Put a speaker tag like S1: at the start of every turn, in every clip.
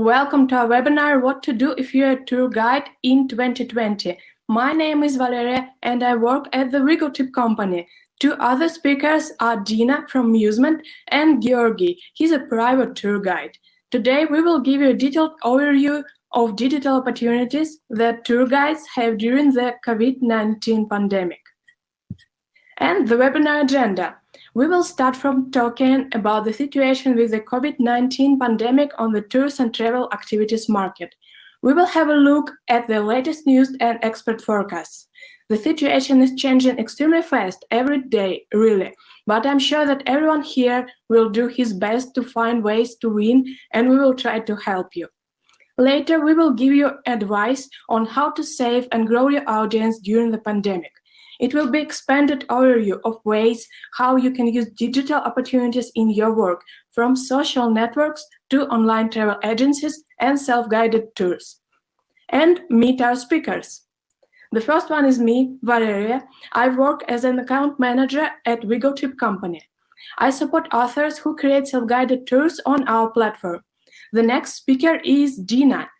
S1: Welcome to our webinar, What to Do if you're a tour guide in 2020. My name is Valeria and I work at the Rigotrip company. Two other speakers are Dina from Musement and Georgi. He's a private tour guide. Today we will give you a detailed overview of digital opportunities that tour guides have during the COVID-19 pandemic. And the webinar agenda. We will start from talking about the situation with the COVID-19 pandemic on the tours and travel activities market. We will have a look at the latest news and expert forecasts. The situation is changing extremely fast every day, really, but I'm sure that everyone here will do his best to find ways to win, and we will try to help you. Later, we will give you advice on how to save and grow your audience during the pandemic. It will be expanded overview of ways how you can use digital opportunities in your work, from social networks to online travel agencies and self-guided tours. And meet our speakers. The first one is me, Valeria. I work as an account manager at Rigotrip company. I support authors who create self-guided tours on our platform. The next speaker is Dina.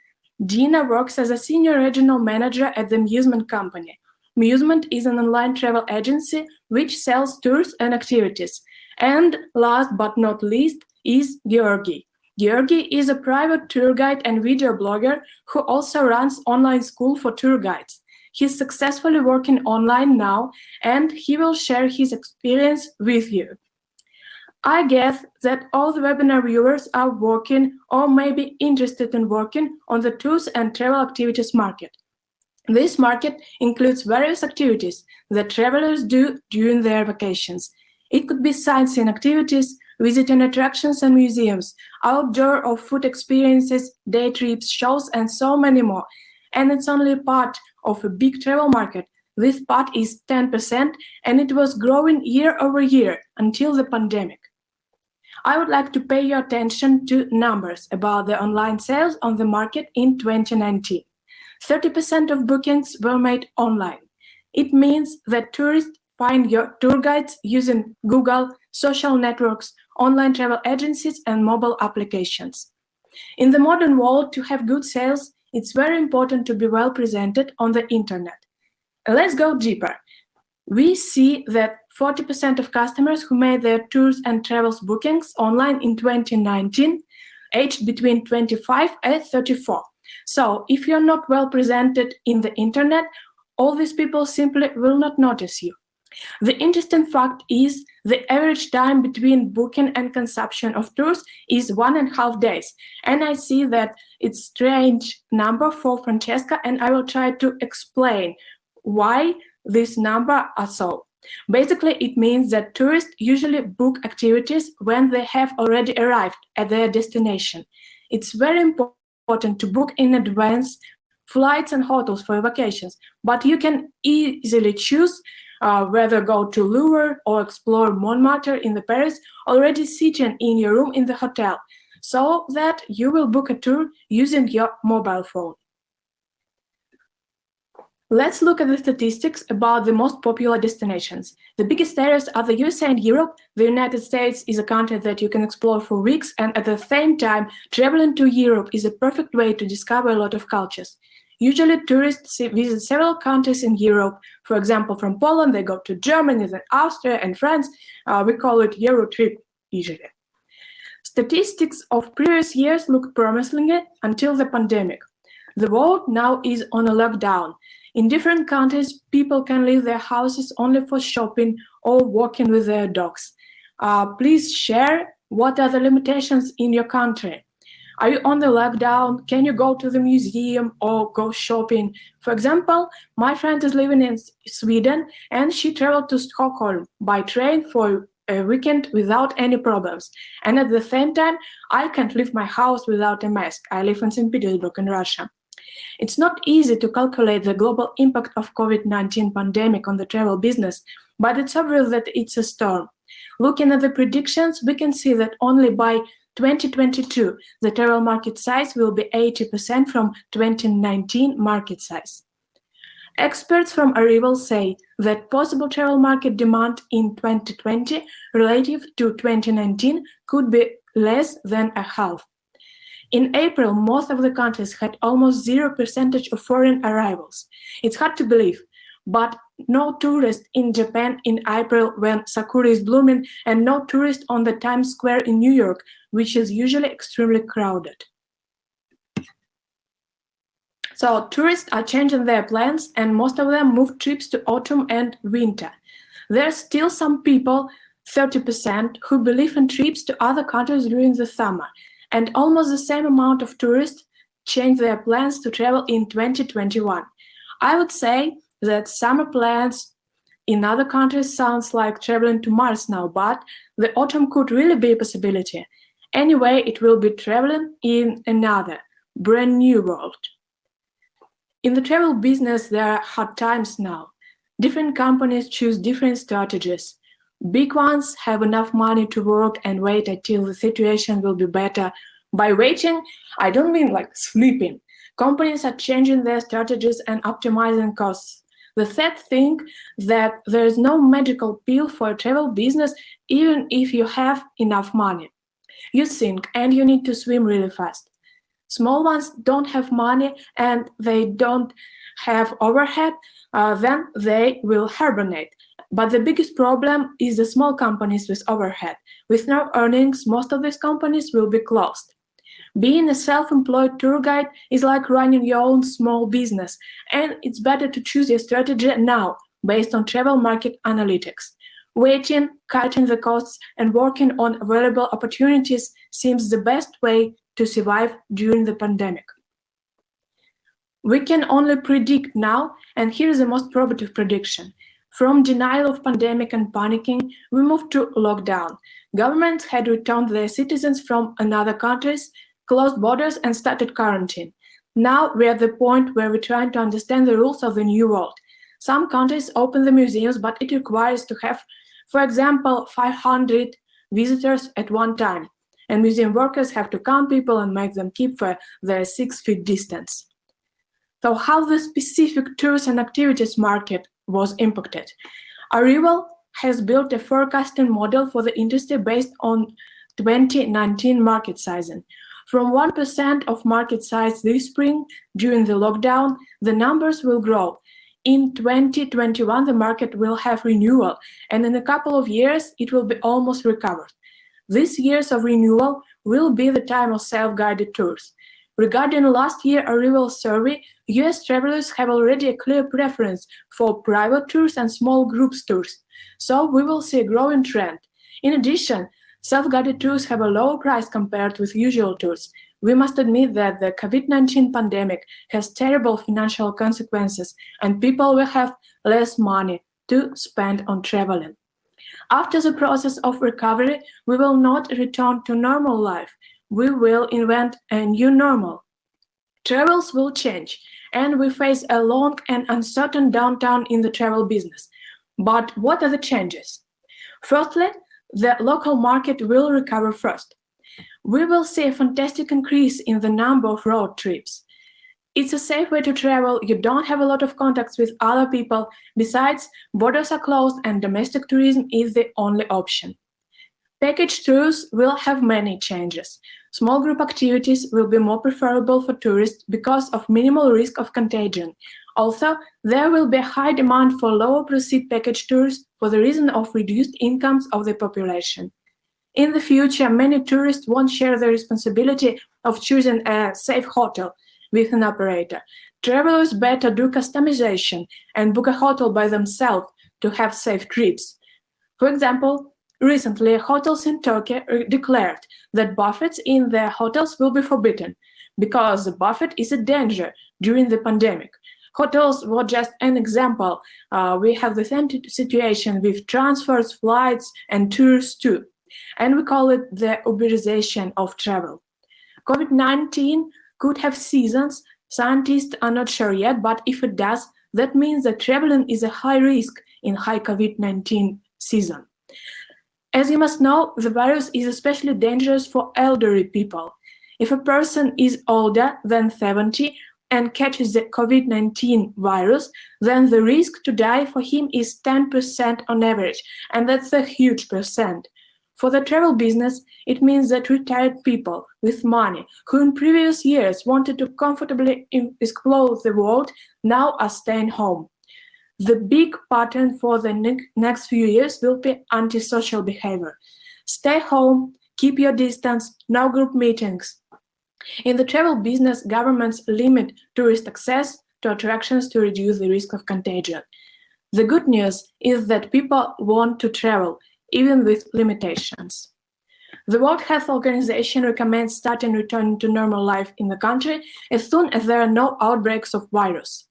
S1: Dina works as a senior regional manager at the Musement company. Musement is an online travel agency which sells tours and activities. And last but not least is Georgi. Georgi is a private tour guide and video blogger who also runs online school for tour guides. He's successfully working online now, and he will share his experience with you. I guess that all the webinar viewers are working or may be interested in working on the tours and travel activities market. This market includes various activities that travelers do during their vacations. It could be sightseeing activities, visiting attractions and museums, outdoor or food experiences, day trips, shows, and so many more. And it's only part of a big travel market. This part is 10%, and it was growing year over year until the pandemic. I would like to pay your attention to numbers about the online sales on the market in 2019. 30% of bookings were made online. It means that tourists find your tour guides using Google, social networks, online travel agencies, and mobile applications. In the modern world, to have good sales, it's very important to be well presented on the internet. Let's go deeper. We see that 40% of customers who made their tours and travels bookings online in 2019 aged between 25 and 34. So if you're not well presented in the internet, all these people simply will not notice you. The interesting fact is the average time between booking and consumption of tours is 1.5 days. And I see that it's a strange number for Francesca, and I will try to explain why this number are so. Basically, it means that tourists usually book activities when they have already arrived at their destination. It's very important to book in advance flights and hotels for your vacations, but you can easily choose whether go to Louvre or explore Montmartre in the Paris already sitting in your room in the hotel, so that you will book a tour using your mobile phone. Let's look at the statistics about the most popular destinations. The biggest areas are the USA and Europe. The United States is a country that you can explore for weeks, and at the same time, traveling to Europe is a perfect way to discover a lot of cultures. Usually, tourists visit several countries in Europe. For example, from Poland, they go to Germany, then Austria and France. We call it Eurotrip usually. Statistics of previous years look promising until the pandemic. The world now is on a lockdown. In different countries, people can leave their houses only for shopping or walking with their dogs. Please share what are the limitations in your country. Are you on the lockdown? Can you go to the museum or go shopping? For example, my friend is living in Sweden and she traveled to Stockholm by train for a weekend without any problems. And at the same time, I can't leave my house without a mask. I live in St. Petersburg in Russia. It's not easy to calculate the global impact of COVID-19 pandemic on the travel business, but it's obvious that it's a storm. Looking at the predictions, we can see that only by 2022, the travel market size will be 80% from 2019 market size. Experts from Arrival say that possible travel market demand in 2020 relative to 2019 could be less than a half. In April, most of the countries had almost 0% of foreign arrivals. It's hard to believe, but no tourist in Japan in April when sakura is blooming, and no tourist on the Times Square in New York, which is usually extremely crowded. So tourists are changing their plans, and most of them move trips to autumn and winter. There are still some people, 30%, who believe in trips to other countries during the summer, and almost the same amount of tourists change their plans to travel in 2021. I would say that summer plans in other countries sounds like traveling to Mars now, but the autumn could really be a possibility. Anyway, it will be traveling in another, brand new world. In the travel business, there are hard times now. Different companies choose different strategies. Big ones have enough money to work and wait until the situation will be better. By waiting, I don't mean like sleeping. Companies are changing their strategies and optimizing costs. The sad thing that there is no magical pill for a travel business even if you have enough money. You sink and you need to swim really fast. Small ones don't have money and they don't have overhead, then they will hibernate. But the biggest problem is the small companies with overhead. With no earnings, most of these companies will be closed. Being a self-employed tour guide is like running your own small business, and it's better to choose your strategy now, based on travel market analytics. Waiting, cutting the costs, and working on available opportunities seems the best way to survive during the pandemic. We can only predict now, and here is the most probative prediction. From denial of pandemic and panicking, we moved to lockdown. Governments had returned their citizens from other countries, closed borders, and started quarantine. Now we're at the point where we're trying to understand the rules of the new world. Some countries open the museums, but it requires to have, for example, 500 visitors at one time, and museum workers have to count people and make them keep their 6 feet distance. So how the specific tours and activities market was impacted. Arrival has built a forecasting model for the industry based on 2019 market sizing. From 1% of market size this spring during the lockdown, the numbers will grow. In 2021, the market will have renewal, and in a couple of years, it will be almost recovered. These years of renewal will be the time of self-guided tours. Regarding last year's Arrival survey, US travelers have already a clear preference for private tours and small group tours, so we will see a growing trend. In addition, self-guided tours have a lower price compared with usual tours. We must admit that the COVID-19 pandemic has terrible financial consequences, and people will have less money to spend on traveling. After the process of recovery, we will not return to normal life. We will invent a new normal. Travels will change, and we face a long and uncertain downturn in the travel business. But what are the changes? Firstly, the local market will recover first. We will see a fantastic increase in the number of road trips. It's a safe way to travel, you don't have a lot of contacts with other people, besides, borders are closed and domestic tourism is the only option. Package tours will have many changes. Small group activities will be more preferable for tourists because of minimal risk of contagion. Also, there will be a high demand for lower proceed package tours for the reason of reduced incomes of the population. In the future, many tourists won't share the responsibility of choosing a safe hotel with an operator. Travelers better do customization and book a hotel by themselves to have safe trips. For example, recently, hotels in Turkey declared that buffets in their hotels will be forbidden because the buffet is a danger during the pandemic. Hotels were just an example. We have the same situation with transfers, flights, and tours too. And we call it the Uberization of travel. COVID-19 could have seasons. Scientists are not sure yet, but if it does, that means that traveling is a high risk in high COVID-19 season. As you must know, the virus is especially dangerous for elderly people. If a person is older than 70 and catches the COVID-19 virus, then the risk to die for him is 10% on average, and that's a huge percent. For the travel business, it means that retired people with money who in previous years wanted to comfortably explore the world now are staying home. The big pattern for the next few years will be antisocial behavior. Stay home, keep your distance, no group meetings. In the travel business, governments limit tourist access to attractions to reduce the risk of contagion. The good news is that people want to travel, even with limitations. The World Health Organization recommends starting returning to normal life in the country as soon as there are no outbreaks of virus.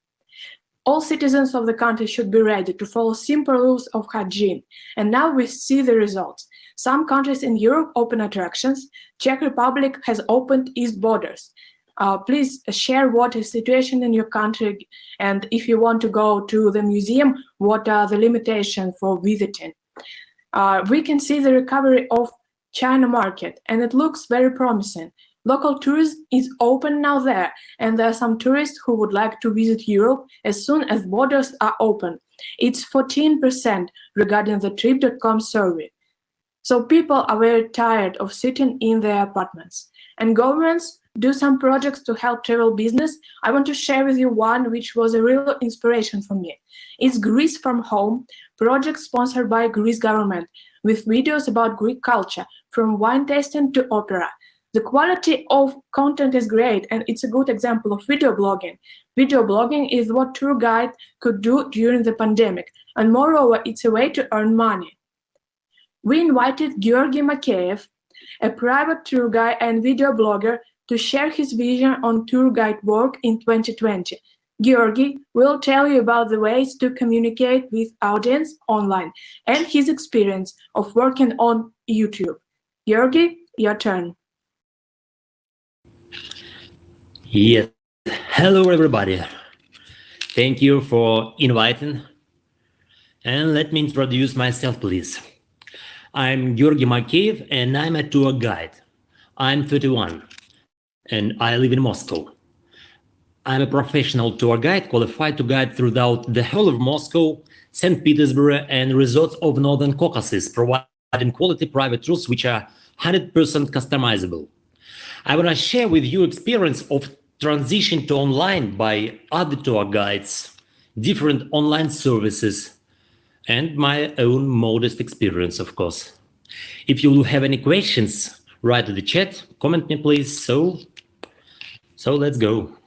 S1: All citizens of the country should be ready to follow simple rules of hygiene, and now we see the results. Some countries in Europe open attractions. Czech Republic has opened east borders. Please share what is the situation in your country, and if you want to go to the museum, what are the limitations for visiting. We can see the recovery of China market, and it looks very promising. Local tourism is open now there, and there are some tourists who would like to visit Europe as soon as borders are open. It's 14% regarding the Trip.com survey. So people are very tired of sitting in their apartments. And governments do some projects to help travel business. I want to share with you one which was a real inspiration for me. It's Greece from Home, project sponsored by Greece government, with videos about Greek culture, from wine tasting to opera. The quality of content is great, and it's a good example of video blogging. Video blogging is what tour guide could do during the pandemic, and moreover, it's a way to earn money. We invited Georgi Makeyev, a private tour guide and video blogger, to share his vision on tour guide work in 2020. Georgi will tell you about the ways to communicate with audience online and his experience of working on YouTube. Georgi, your turn.
S2: Yes. Hello, everybody. Thank you for inviting. And let me introduce myself, please. I'm Georgi Makeyev, and I'm a tour guide. I'm 31, and I live in Moscow. I'm a professional tour guide, qualified to guide throughout the whole of Moscow, St. Petersburg, and resorts of Northern Caucasus, providing quality private tours which are 100% customizable. I want to share with you experience of transition to online by other tour guides, different online services, and my own modest experience, of course. If you will have any questions, write in the chat, comment me, please. So let's go.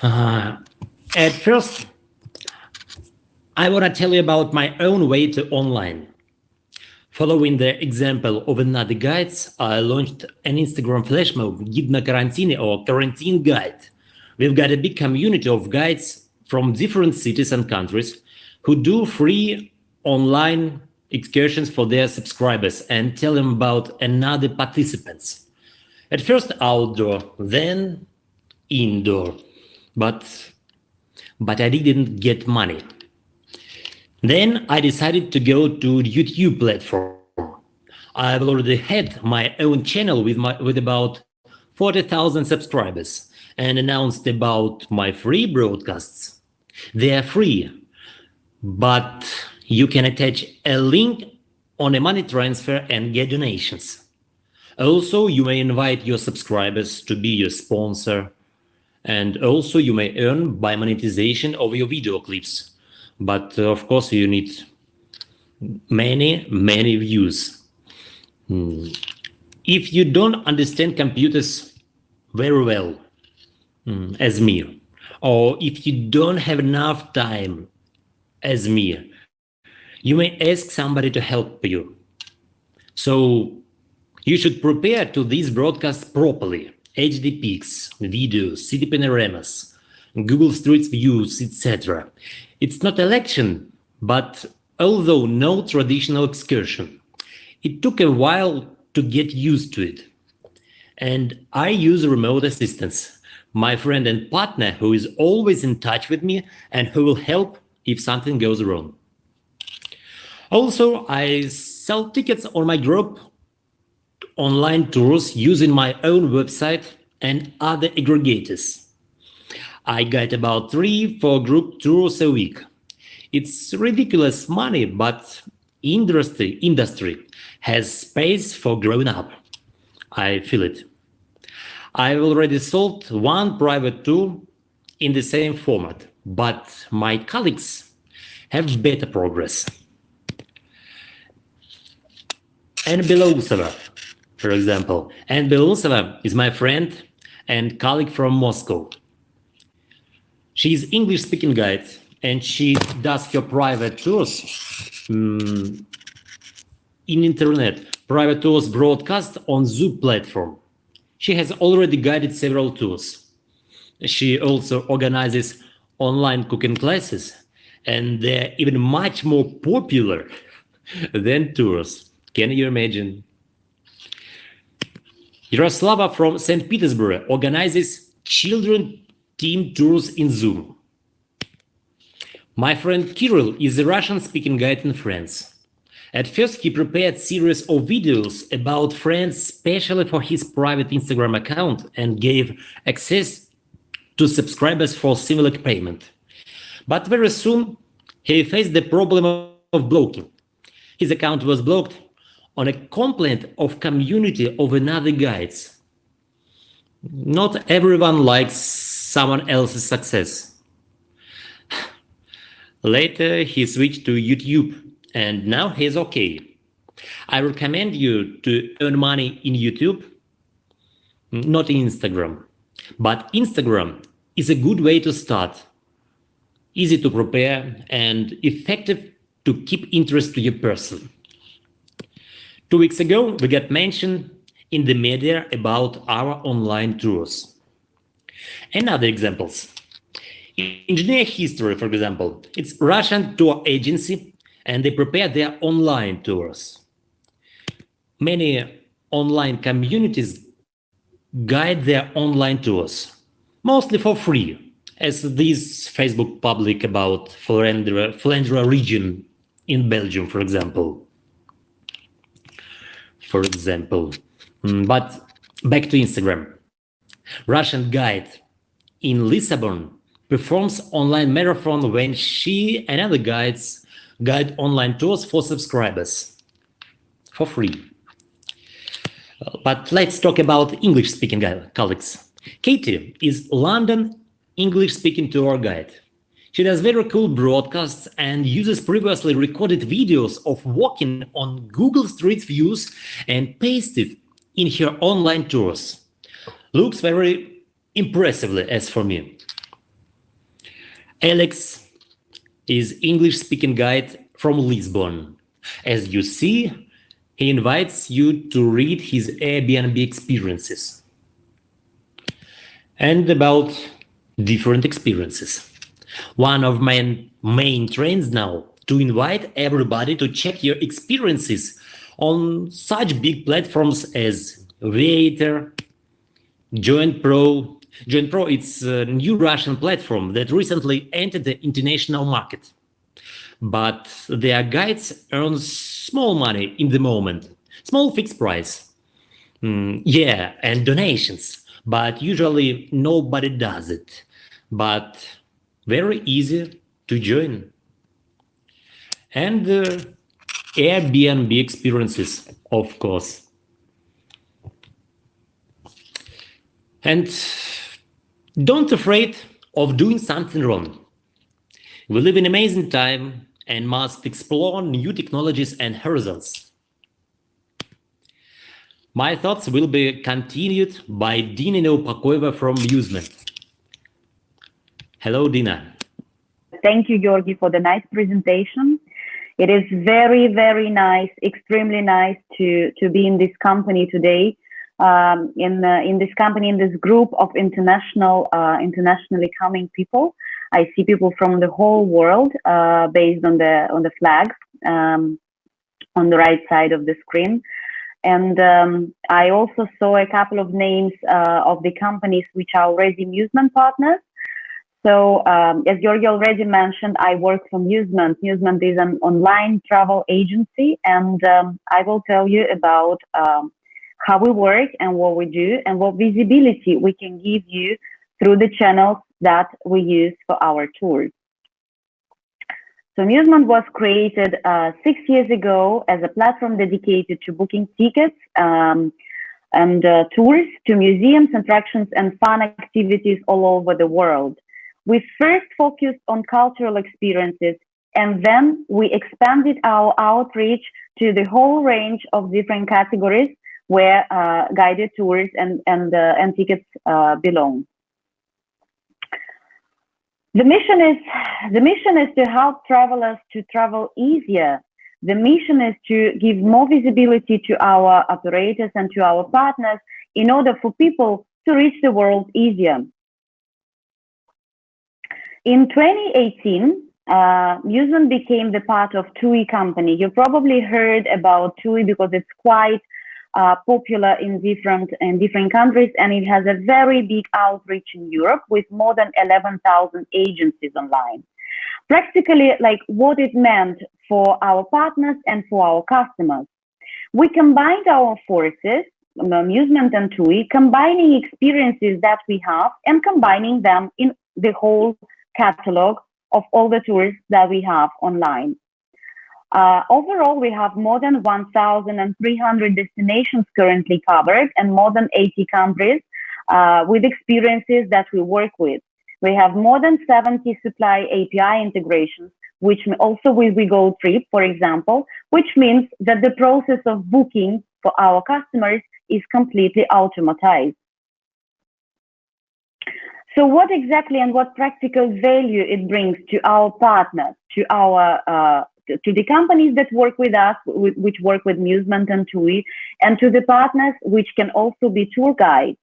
S2: At first, I want to tell you about my own way to online. Following the example of another guides, I launched an Instagram flash mob, Guide на карантине, or Quarantine Guide. We've got a big community of guides from different cities and countries who do free online excursions for their subscribers and tell them about another participants. At first outdoor, then indoor, but I didn't get money. Then I decided to go to YouTube platform. I've already had my own channel with about 40,000 subscribers and announced about my free broadcasts. They are free, but you can attach a link on a money transfer and get donations. Also, you may invite your subscribers to be your sponsor, and also you may earn by monetization of your video clips. But of course, you need many views. If you don't understand computers very well, as me, or if you don't have enough time, as me, you may ask somebody to help you. So you should prepare to these broadcasts properly. HD pics, videos, city panoramas, Google Street Views, etc. It's not a election, but although no traditional excursion, it took a while to get used to it. And I use remote assistance, my friend and partner who is always in touch with me and who will help if something goes wrong. Also, I sell tickets on my group online tours using my own website and other aggregators. I get about 3-4 group tours a week. It's ridiculous money, but industry has space for growing up. I feel it. I've already sold one private tour in the same format, but my colleagues have better progress. And Belousova, for example. And Belousova is my friend and colleague from Moscow. She's English-speaking guide, and she does her private tours in internet, private tours broadcast on Zoom platform. She has already guided several tours. She also organizes online cooking classes, and they're even much more popular than tours. Can you imagine? Yaroslava from St. Petersburg organizes children team tours in Zoom. My friend Kirill is a Russian-speaking guide in France. At first, he prepared series of videos about France especially for his private Instagram account and gave access to subscribers for symbolic payment. But very soon, he faced the problem of blocking. His account was blocked on a complaint of community of another guides. Not everyone likes someone else's success. Later, he switched to YouTube, and now he's okay. I recommend you to earn money in YouTube, not in Instagram. But Instagram is a good way to start. Easy to prepare and effective to keep interest to your person. 2 weeks ago, we got mentioned in the media about our online tours. And other examples. Engineer History, for example, it's Russian tour agency, and they prepare their online tours. Many online communities guide their online tours, mostly for free, as this Facebook public about Flandre region in Belgium, for example. But back to Instagram. Russian guide in Lisbon performs online marathon when she and other guides guide online tours for subscribers for free. But let's talk about English-speaking colleagues. Katie is London English-speaking tour guide. She does very cool broadcasts and uses previously recorded videos of walking on Google Street Views and pastes it in her online tours. Looks very impressively as for me. Alex is English-speaking guide from Lisbon. As you see, he invites you to read his Airbnb experiences. And about different experiences. One of my main trends now to invite everybody to check your experiences on such big platforms as Viator, JoinPro. JoinPro, it's a new Russian platform that recently entered the international market. But their guides earn small money in the moment, small fixed price. And donations, but usually nobody does it. But very easy to join. And Airbnb experiences, of course. And don't afraid of doing something wrong. We live in amazing time and must explore new technologies and horizons. My thoughts will be continued by Dina Neupakova from Musement. Hello, Dina.
S3: Thank you, Georgi, for the nice presentation. It is very, very nice, extremely nice to be in this company today. In this company, in this group of internationally coming people. I see people from the whole world based on the flag on the right side of the screen. And I also saw a couple of names of the companies which are already Musement partners. So as Georgi already mentioned, I work for Musement. Musement is an online travel agency, and I will tell you about how we work and what we do and what visibility we can give you through the channels that we use for our tours. So Musement was created 6 years ago as a platform dedicated to booking tickets and tours to museums, attractions, and fun activities all over the world. We first focused on cultural experiences, and then we expanded our outreach to the whole range of different categories where guided tours and tickets belong. The mission is to help travelers to travel easier. The mission is to give more visibility to our operators and to our partners in order for people to reach the world easier. In 2018, Musement became the part of TUI company. You probably heard about TUI because it's quite popular in different countries, and it has a very big outreach in Europe with more than 11,000 agencies online. Practically, like what it meant for our partners and for our customers. We combined our forces, Musement and TUI, combining experiences that we have and combining them in the whole catalog of all the tours that we have online. Overall, we have more than 1,300 destinations currently covered and more than 80 countries with experiences that we work with. We have more than 70 supply API integrations, which also with WeGoTrip, for example, which means that the process of booking for our customers is completely automatized. So what exactly and what practical value it brings to our partners, to our to the companies that work with us, which work with Musement and TUI, and to the partners, which can also be tour guides.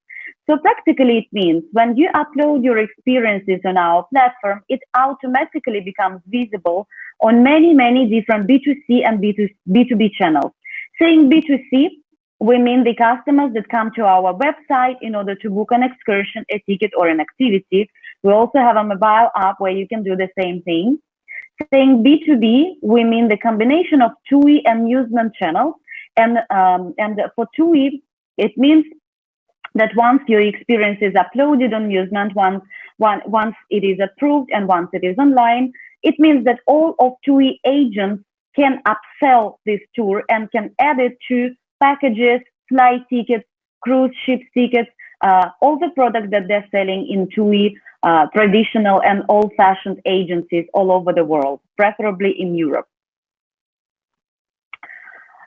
S3: So practically it means when you upload your experiences on our platform, it automatically becomes visible on many, many different B2C and B2B channels. Saying B2C, we mean the customers that come to our website in order to book an excursion, a ticket, or an activity. We also have a mobile app where you can do the same thing. Saying B2B, we mean the combination of TUI and Musement channels. And for TUI, it means that once your experience is uploaded on Musement, once it is approved and once it is online, it means that all of TUI agents can upsell this tour and can add it to packages, flight tickets, cruise ship tickets, all the products that they're selling in TUI traditional and old-fashioned agencies all over the world, preferably in Europe.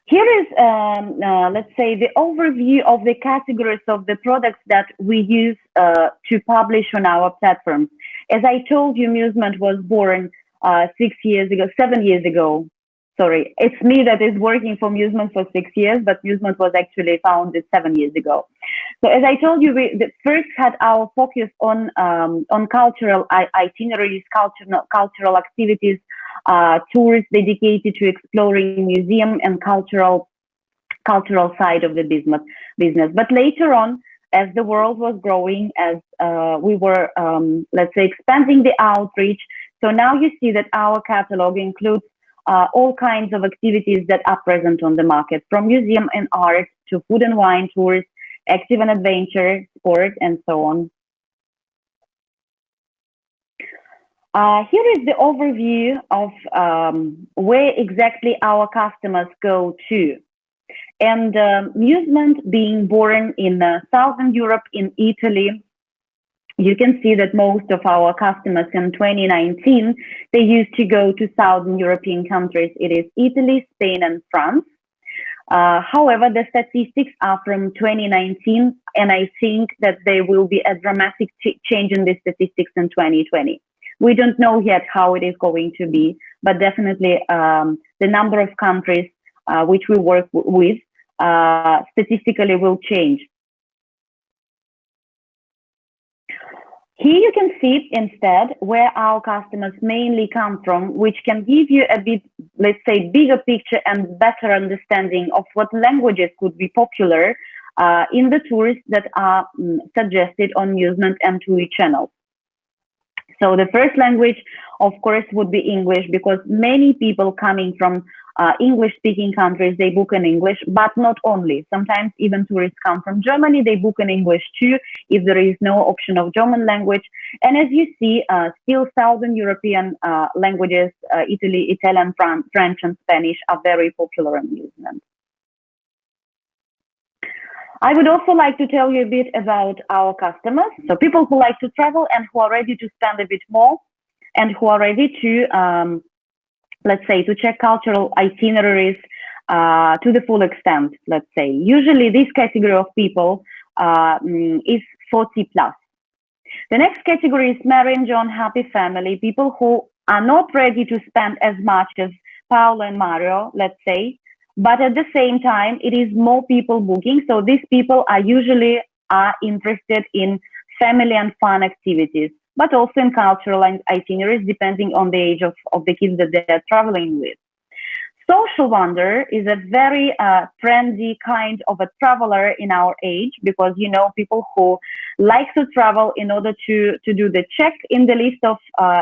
S3: Here is, let's say, the overview of the categories of the products that we use to publish on our platform. As I told you, Musement was born 7 years ago. Sorry, it's me that is working for Musement for 6 years, but Musement was actually founded 7 years ago. So as I told you, we first had our focus on cultural itineraries, cultural activities, tours dedicated to exploring museum and cultural side of the business. But later on, as the world was growing, as we were, let's say, expanding the outreach, so now you see that our catalog includes all kinds of activities that are present on the market, from museum and art to food and wine tours, active and adventure, sport, and so on. Here is the overview of where exactly our customers go to. And Musement being born in Southern Europe, in Italy, you can see that most of our customers in 2019, they used to go to Southern European countries. It is Italy, Spain, and France. However, the statistics are from 2019, and I think that there will be a dramatic change in the statistics in 2020. We don't know yet how it is going to be, but definitely the number of countries which we work with statistically will change. Here you can see instead where our customers mainly come from, which can give you a bit, let's say, bigger picture and better understanding of what languages could be popular in the tours that are suggested on Musement and TUI channels. So the first language, of course, would be English, because many people coming from English-speaking countries, they book in English, but not only. Sometimes even tourists come from Germany, they book in English too, if there is no option of German language. And as you see, still Southern European languages, Italian, French, and Spanish are very popular amusement. I would also like to tell you a bit about our customers. So people who like to travel and who are ready to spend a bit more and who are ready to, let's say, to check cultural itineraries to the full extent, let's say. Usually this category of people is 40 plus. The next category is Mary and John happy family, people who are not ready to spend as much as Paolo and Mario, let's say, but at the same time, it is more people booking. So these people are usually interested in family and fun activities, but also in cultural itineraries, depending on the age of the kids that they're traveling with. Social wanderer is a very trendy kind of a traveler in our age, because, you know, people who like to travel in order to do the check in the list of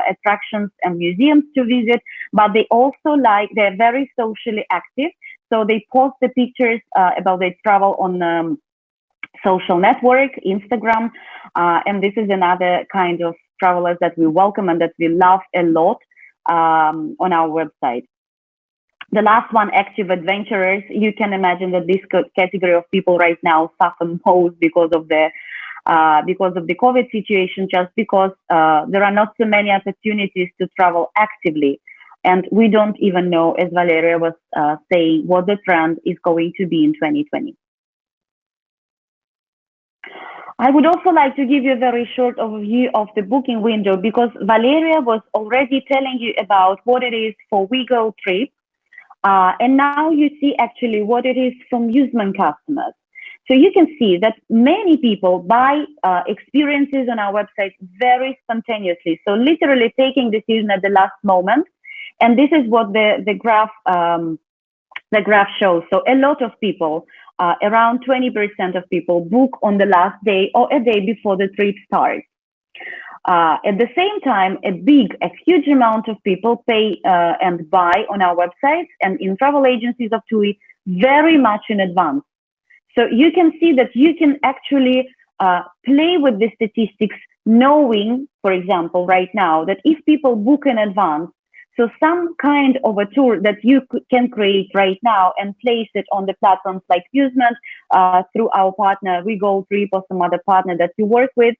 S3: attractions and museums to visit, but they also they're very socially active. So they post the pictures about their travel on social network, Instagram, and this is another kind of travelers that we welcome and that we love a lot on our website. The last one, active adventurers. You can imagine that this category of people right now suffer most because of the COVID situation, just because there are not so many opportunities to travel actively. And we don't even know, as Valeria was saying, what the trend is going to be in 2020. I would also like to give you a very short overview of the booking window, because Valeria was already telling you about what it is for WeGo Trip. And now you see actually what it is from Musement customers. So you can see that many people buy experiences on our website very spontaneously. So literally taking decision at the last moment. And this is what the graph shows. So a lot of people, around 20% of people, book on the last day or a day before the trip starts. At the same time, a huge amount of people pay and buy on our website and in travel agencies of TUI very much in advance. So you can see that you can actually play with the statistics, knowing, for example, right now, that if people book in advance, so some kind of a tour that you can create right now and place it on the platforms like Musement, through our partner WeGo Trip or some other partner that you work with,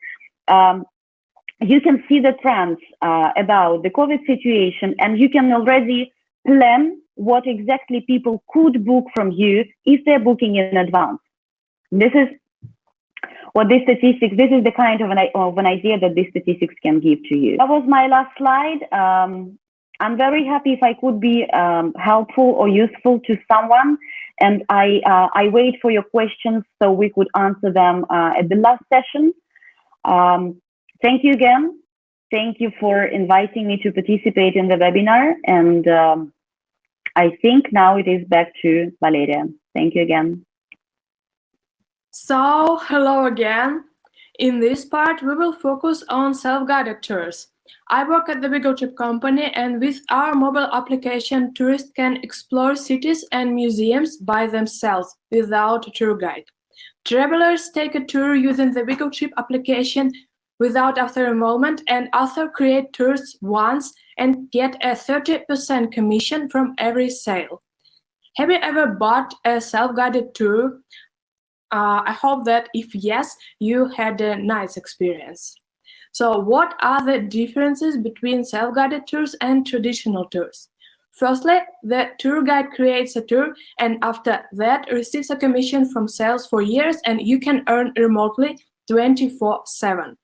S3: you can see the trends about the COVID situation, and you can already plan what exactly people could book from you if they're booking in advance. This is what these statistics, this is the kind of an idea that these statistics can give to you. That was my last slide. I'm very happy if I could be helpful or useful to someone, and I wait for your questions so we could answer them at the last session. Thank you again. Thank you for inviting me to participate in the webinar, and I think now it is back to Valeria. Thank you again.
S1: So, hello again. In this part, we will focus on self-guided tours. I work at the WeGo Trip company, and with our mobile application, tourists can explore cities and museums by themselves without a tour guide. Travelers take a tour using the WeGo Trip application without author involvement, and author create tours once and get a 30% commission from every sale. Have you ever bought a self-guided tour? I hope that if yes, you had a nice experience. So what are the differences between self-guided tours and traditional tours? Firstly, the tour guide creates a tour and after that receives a commission from sales for years, and you can earn remotely 24/7.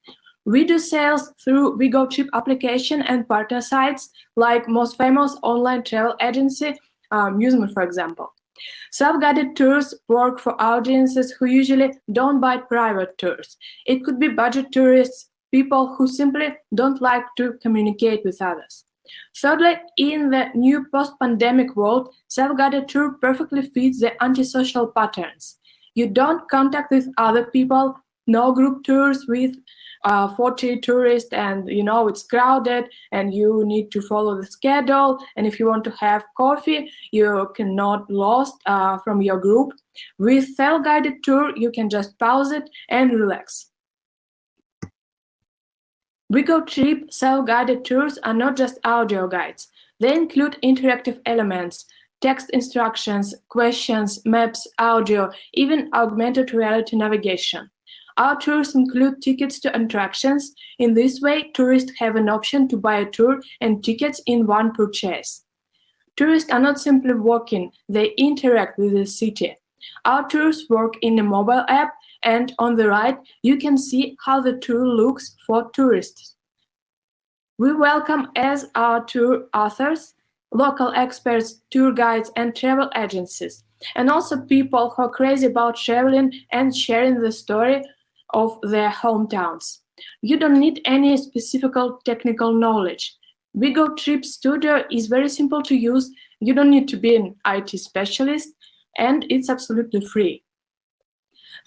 S1: We do sales through WeGo Trip application and partner sites like most famous online travel agency, Musement, for example. Self-guided tours work for audiences who usually don't buy private tours. It could be budget tourists, people who simply don't like to communicate with others. Thirdly, in the new post-pandemic world, self-guided tour perfectly fits the antisocial patterns. You don't contact with other people, no group tours with 40 tourists and it's crowded and you need to follow the schedule, and if you want to have coffee you cannot lost from your group. With self-guided tour you can just pause it and relax. WeGoTrip self-guided tours are not just audio guides. They include interactive elements, text instructions, questions, maps, audio, even augmented reality navigation. Our tours include tickets to attractions. In this way, tourists have an option to buy a tour and tickets in one purchase. Tourists are not simply walking, they interact with the city. Our tours work in a mobile app, and on the right, you can see how the tour looks for tourists. We welcome as our tour authors, local experts, tour guides, and travel agencies, and also people who are crazy about traveling and sharing the story of their hometowns. You don't need any specific technical knowledge. WeGoTrip Studio is very simple to use. You don't need to be an IT specialist, and it's absolutely free.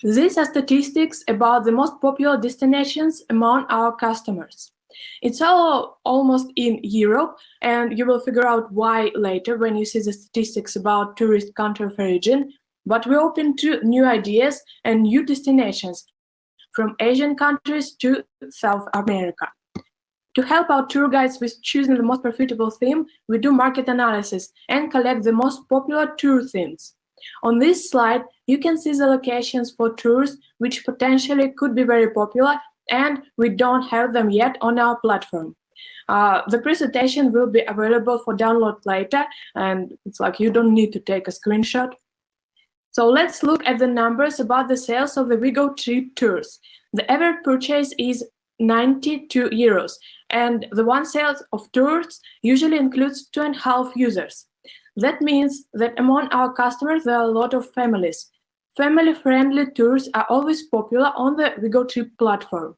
S1: These are statistics about the most popular destinations among our customers. It's all almost in Europe, and you will figure out why later when you see the statistics about tourist country of origin, but we're open to new ideas and new destinations, from Asian countries to South America. To help our tour guides with choosing the most profitable theme, we do market analysis and collect the most popular tour themes. On this slide, you can see the locations for tours which potentially could be very popular, and we don't have them yet on our platform. The presentation will be available for download later, and it's like you don't need to take a screenshot. So let's look at the numbers about the sales of the WeGoTrip tours. The average purchase is 92 euros, and the one sales of tours usually includes 2.5 users. That means that among our customers there are a lot of families. Family-friendly tours are always popular on the WeGoTrip platform.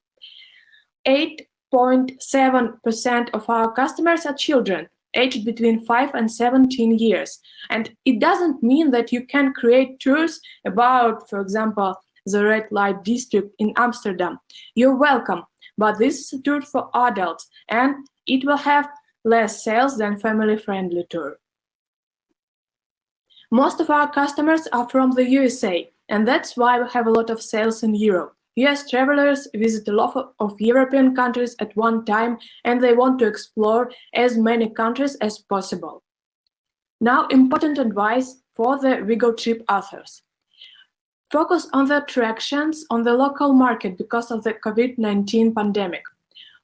S1: 8.7% of our customers are children, aged between 5 and 17 years. And it doesn't mean that you can create tours about, for example, the red light district in Amsterdam. You're welcome, but this is a tour for adults, and it will have less sales than family-friendly tour. Most of our customers are from the USA, and that's why we have a lot of sales in Europe. US travelers visit a lot of European countries at one time, and they want to explore as many countries as possible. Now, important advice for the WeGoTrip authors. Focus on the attractions on the local market because of the COVID-19 pandemic.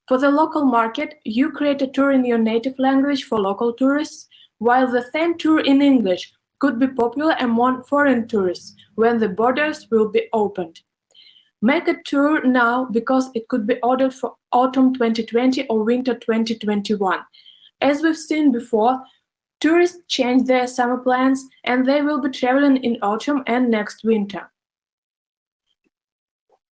S1: For the local market, you create a tour in your native language for local tourists, while the same tour in English could be popular among foreign tourists when the borders will be opened. Make a tour now because it could be ordered for autumn 2020 or winter 2021. As we've seen before, tourists change their summer plans and they will be traveling in autumn and next winter.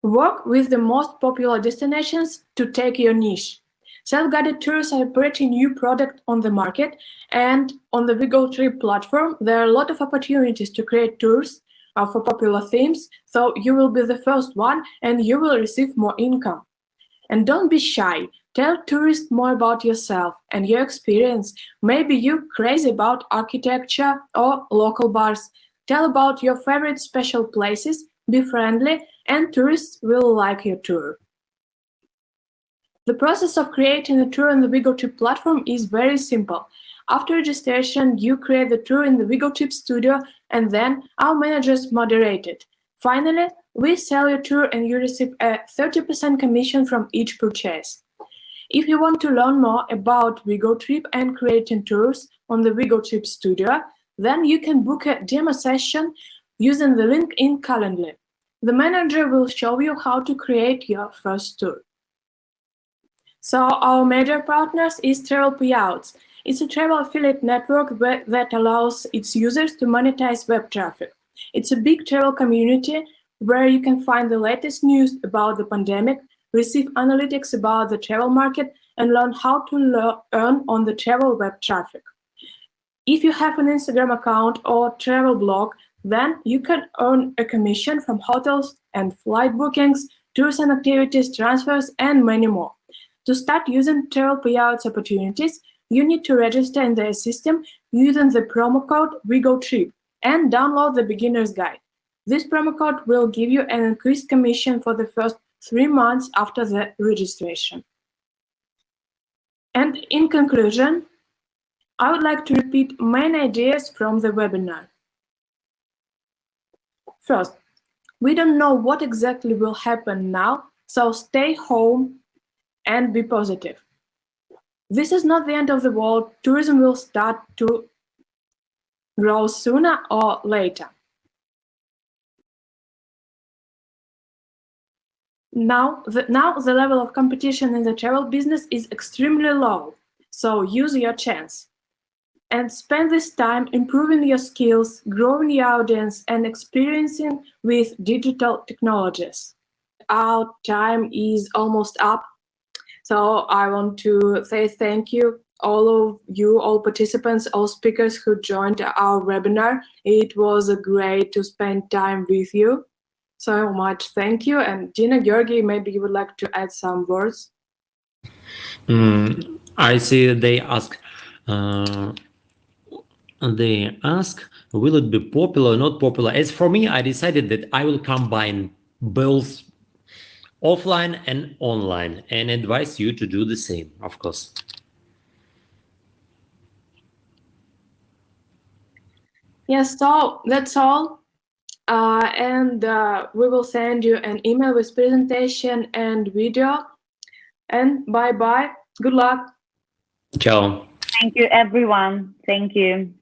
S1: Work with the most popular destinations to take your niche. Self-guided tours are a pretty new product on the market, and on the WeGoTrip platform, there are a lot of opportunities to create tours for popular themes, so you will be the first one and you will receive more income. And don't be shy. Tell tourists more about yourself and your experience. Maybe you're crazy about architecture or local bars. Tell about your favorite special places, be friendly, and tourists will like your tour. The process of creating a tour on the WeGoTrip platform is very simple. After registration, you create the tour in the WeGoTrip studio, and then our managers moderate it. Finally, we sell your tour and you receive a 30% commission from each purchase. If you want to learn more about WeGoTrip and creating tours on the WeGoTrip studio, then you can book a demo session using the link in Calendly. The manager will show you how to create your first tour. So our major partners is Travel Payouts. It's a travel affiliate network that allows its users to monetize web traffic. It's a big travel community where you can find the latest news about the pandemic, receive analytics about the travel market, and learn how to earn on the travel web traffic. If you have an Instagram account or travel blog, then you can earn a commission from hotels and flight bookings tours and activities, transfers, and many more. To start using travel payouts opportunities, you need to register in their system using the promo code WeGoTrip and download the beginner's guide. This promo code will give you an increased commission for the first 3 months after the registration. And in conclusion, I would like to repeat main ideas from the webinar. First, we don't know what exactly will happen now, so stay home and be positive. This is not the end of the world. Tourism will start to grow sooner or later. Now the level of competition in the travel business is extremely low, so use your chance. And spend this time improving your skills, growing your audience, and experiencing with digital technologies. Our time is almost up, so I want to say thank you, all participants, all speakers who joined our webinar. It was great to spend time with you. So much thank you. And Dina, Georgi, maybe you would like to add some words?
S2: I see they ask, will it be popular or not popular? As for me, I decided that I will combine both offline and online and advise you to do the same, of course.
S1: Yes, so that's all. And we will send you an email with presentation and video. And bye-bye. Good luck.
S2: Ciao.
S3: Thank you, everyone. Thank you.